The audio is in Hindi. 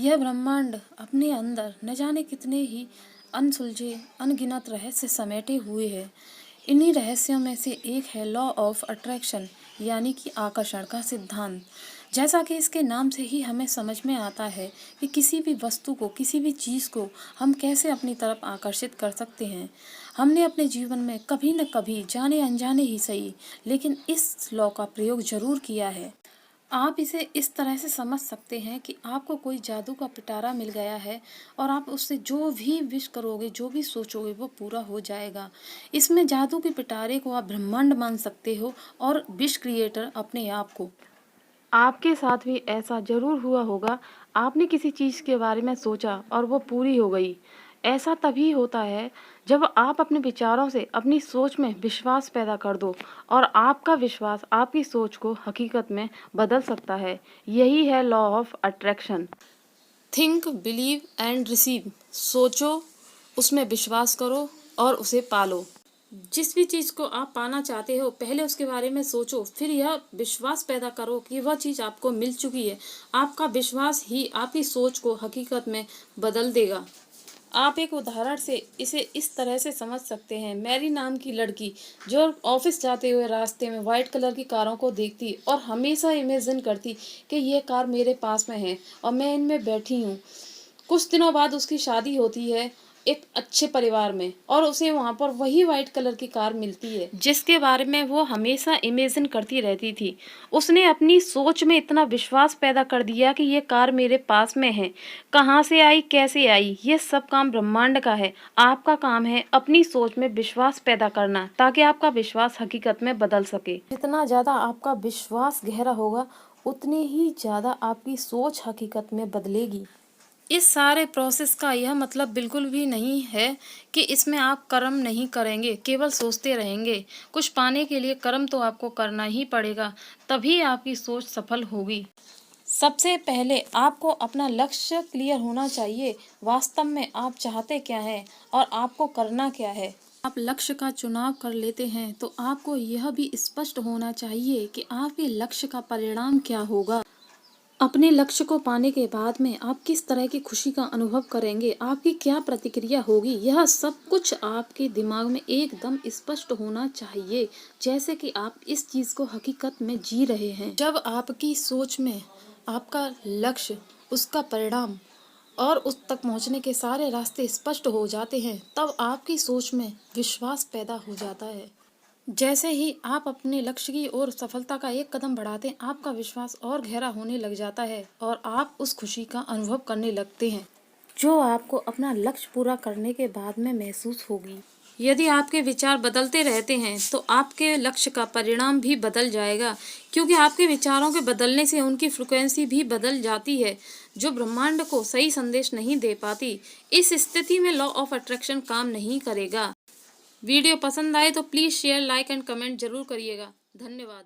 यह ब्रह्मांड अपने अंदर न जाने कितने ही अनसुलझे अनगिनत रहस्य समेटे हुए है। इन्हीं रहस्यों में से एक है लॉ ऑफ अट्रैक्शन, यानी कि आकर्षण का सिद्धांत। जैसा कि इसके नाम से ही हमें समझ में आता है कि किसी भी वस्तु को, किसी भी चीज़ को हम कैसे अपनी तरफ आकर्षित कर सकते हैं। हमने अपने जीवन में कभी न कभी, जाने अनजाने ही सही, लेकिन इस लॉ का प्रयोग जरूर किया है। आप इसे इस तरह से समझ सकते हैं कि आपको कोई जादू का पिटारा मिल गया है और आप उससे जो भी विश करोगे, जो भी सोचोगे, वो पूरा हो जाएगा। इसमें जादू के पिटारे को आप ब्रह्मांड मान सकते हो और विश क्रिएटर अपने आप को। आपके साथ भी ऐसा ज़रूर हुआ होगा। आपने किसी चीज़ के बारे में सोचा और वो पूरी हो गई। ऐसा तभी होता है जब आप अपने विचारों से अपनी सोच में विश्वास पैदा कर दो और आपका विश्वास आपकी सोच को हकीकत में बदल सकता है। यही है law of attraction. Think, believe and receive. सोचो, उसमें विश्वास करो और उसे पालो। जिस भी चीज़ को आप पाना चाहते हो, पहले उसके बारे में सोचो, फिर यह विश्वास पैदा करो कि वह चीज़ आपको मिल चुकी है। आपका विश्वास ही आपकी सोच को हकीकत में बदल देगा। आप एक उदाहरण से इसे इस तरह से समझ सकते हैं। मैरी नाम की लड़की जो ऑफिस जाते हुए रास्ते में वाइट कलर की कारों को देखती और हमेशा इमेजिन करती कि ये कार मेरे पास में है और मैं इनमें बैठी हूँ। कुछ दिनों बाद उसकी शादी होती है एक अच्छे परिवार में और उसे वहाँ पर वही वाइट कलर की कार मिलती है जिसके बारे में वो हमेशा इमेजिन करती रहती थी। उसने अपनी सोच में इतना विश्वास पैदा कर दिया कि ये कार मेरे पास में है। कहाँ से आई, कैसे आई, ये सब काम ब्रह्मांड का है। आपका काम है अपनी सोच में विश्वास पैदा करना ताकि आपका विश्वास हकीकत में बदल सके। जितना ज़्यादा आपका विश्वास गहरा होगा, उतनी ही ज़्यादा आपकी सोच हकीकत में बदलेगी। इस सारे प्रोसेस का यह मतलब बिल्कुल भी नहीं है कि इसमें आप कर्म नहीं करेंगे, केवल सोचते रहेंगे। कुछ पाने के लिए कर्म तो आपको करना ही पड़ेगा, तभी आपकी सोच सफल होगी। सबसे पहले आपको अपना लक्ष्य क्लियर होना चाहिए। वास्तव में आप चाहते क्या हैं और आपको करना क्या है। आप लक्ष्य का चुनाव कर लेते हैं तो आपको यह भी स्पष्ट होना चाहिए कि आपके लक्ष्य का परिणाम क्या होगा। अपने लक्ष्य को पाने के बाद में आप किस तरह की खुशी का अनुभव करेंगे, आपकी क्या प्रतिक्रिया होगी, यह सब कुछ आपके दिमाग में एकदम स्पष्ट होना चाहिए, जैसे कि आप इस चीज़ को हकीकत में जी रहे हैं। जब आपकी सोच में आपका लक्ष्य, उसका परिणाम और उस तक पहुंचने के सारे रास्ते स्पष्ट हो जाते हैं, तब आपकी सोच में विश्वास पैदा हो जाता है। जैसे ही आप अपने लक्ष्य की ओर सफलता का एक कदम बढ़ाते हैं, आपका विश्वास और गहरा होने लग जाता है और आप उस खुशी का अनुभव करने लगते हैं जो आपको अपना लक्ष्य पूरा करने के बाद में महसूस होगी। यदि आपके विचार बदलते रहते हैं तो आपके लक्ष्य का परिणाम भी बदल जाएगा, क्योंकि आपके विचारों के बदलने से उनकी फ्रिक्वेंसी भी बदल जाती है, जो ब्रह्मांड को सही संदेश नहीं दे पाती। इस स्थिति में लॉ ऑफ अट्रैक्शन काम नहीं करेगा। वीडियो पसंद आए तो please share, like and comment जरूर करिएगा। धन्यवाद।